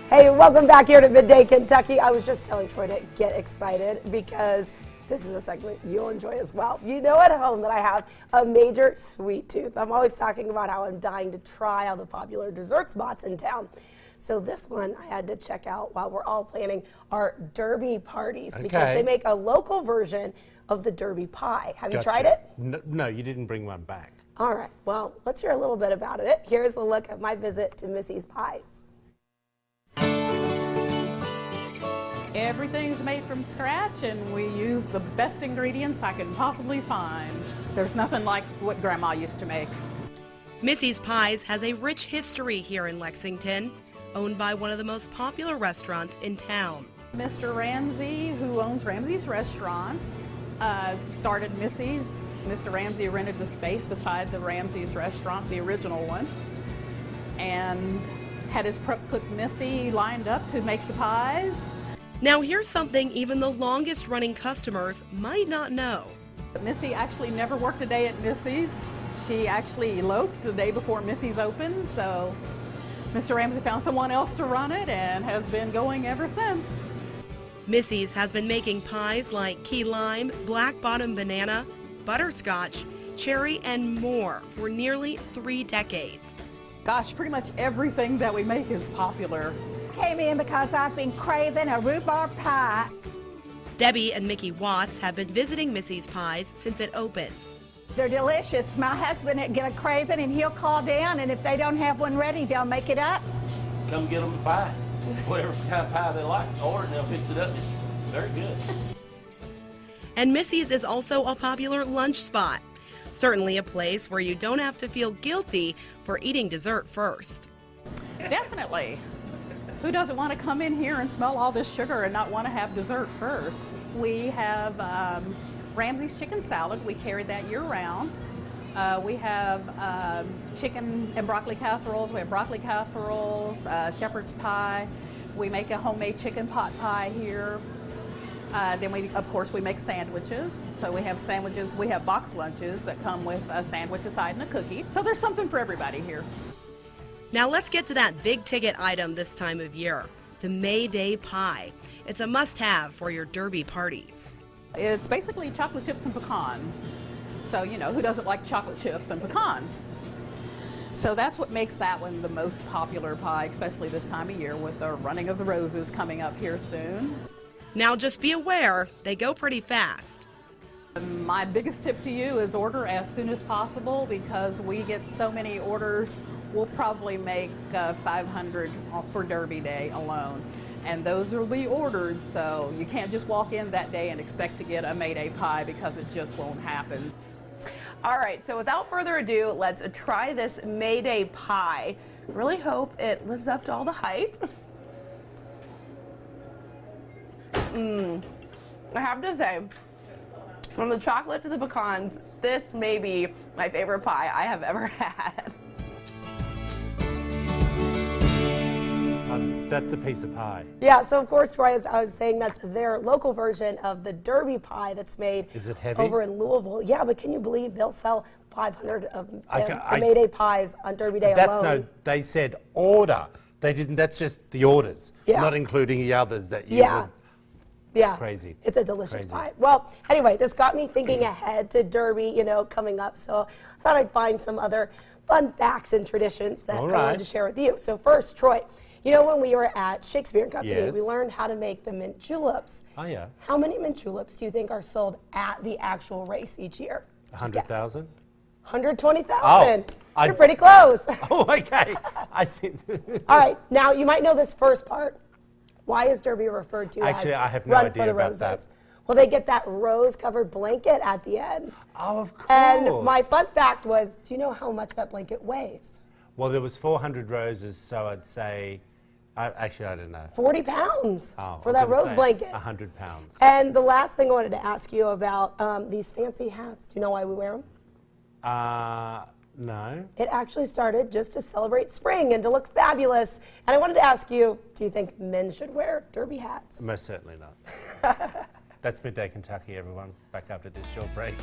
Hey, welcome back here to Midday Kentucky. I was just telling Troy to get excited because this is a segment you'll enjoy as well. You know at home that I have a major sweet tooth. I'm always talking about how I'm dying to try all the popular dessert spots in town. So this one I had to check out while we're all planning our Derby parties because they make a local version of the Derby pie. Have you tried it? No, you didn't bring one back. All right, well, let's hear a little bit about it. Here's a look at my visit to Missy's Pies. Everything's made from scratch and we use the best ingredients I can possibly find. There's nothing like what Grandma used to make. Missy's Pies has a rich history here in Lexington, owned by one of the most popular restaurants in town. Mr. Ramsey, who owns Ramsey's Restaurants, started Missy's. Mr. Ramsey rented the space beside the Ramsey's restaurant, the original one, and had his prep cook Missy lined up to make the pies. Now here's something even the longest running customers might not know. Missy actually never worked a day at Missy's. She actually eloped the day before Missy's opened, so Mr. Ramsey found someone else to run it and has been going ever since. Missy's has been making pies like key lime, black bottom banana, butterscotch, cherry, and more for nearly 3 decades. Gosh, pretty much everything that we make is popular. Came in because I've been craving a rhubarb pie. Debbie and Mickey Watts have been visiting Missy's Pies since it opened. They're delicious. My husband will get a craving and he'll call down, and if they don't have one ready, they'll make it up. Come get them a pie, whatever kind of pie they like, or they'll fix it up. It's very good. And Missy's is also a popular lunch spot. Certainly a place where you don't have to feel guilty for eating dessert first. Definitely. Who doesn't want to come in here and smell all this sugar and not want to have dessert first? We have Ramsey's chicken salad. We carry that year-round. We have chicken and broccoli casseroles. We have broccoli casseroles, shepherd's pie. We make a homemade chicken pot pie here. Then of course, we make sandwiches. So we have sandwiches. We have box lunches that come with a sandwich, a side, and a cookie. So there's something for everybody here. Now let's get to that big ticket item this time of year, the May Day pie. It's a must-have for your Derby parties. It's basically chocolate chips and pecans. So, you know, who doesn't like chocolate chips and pecans? So that's what makes that one the most popular pie, especially this time of year with the running of the roses coming up here soon. Now just be aware, they go pretty fast. My biggest tip to you is order as soon as possible because we get so many orders. We'll probably make 500 for Derby Day alone. And those will be ordered, so you can't just walk in that day and expect to get a May Day pie because it just won't happen. All right, so without further ado, let's try this May Day pie. Really hope it lives up to all the hype. I have to say, from the chocolate to the pecans, this may be my favorite pie I have ever had. That's a piece of pie. Yeah, so of course, Troy, as I was saying, that's their local version of the Derby pie that's made Is it heavy? over in Louisville. Yeah, but can you believe they'll sell 500 of the May Day pies on Derby Day alone? No, they said order. They didn't, that's just the orders, not including the others that you would. Yeah, crazy. It's a delicious pie. Well, anyway, this got me thinking ahead to Derby, you know, coming up. So I thought I'd find some other fun facts and traditions that I wanted to share with you. So first, Troy, you know, when we were at Shakespeare and Company, we learned how to make the mint juleps. Oh, yeah. How many mint juleps do you think are sold at the actual race each year? 100,000? 120,000. You're pretty close. Oh, okay. I think. All right. Now, you might know this first part. Why is Derby referred to Actually, as I have no Run idea for the about Roses? that. Well, they get that rose-covered blanket at the end. Oh, of course. And my fun fact was, do you know how much that blanket weighs? Well, there was 400 roses, so I'd say, actually, I don't know. 40 pounds Oh, for that rose blanket. 100 pounds. And the last thing I wanted to ask you about these fancy hats. Do you know why we wear them? No. It actually started just to celebrate spring and to look fabulous. And I wanted to ask you, do you think men should wear derby hats? Most certainly not. That's Midday Kentucky, everyone. Back after this short break.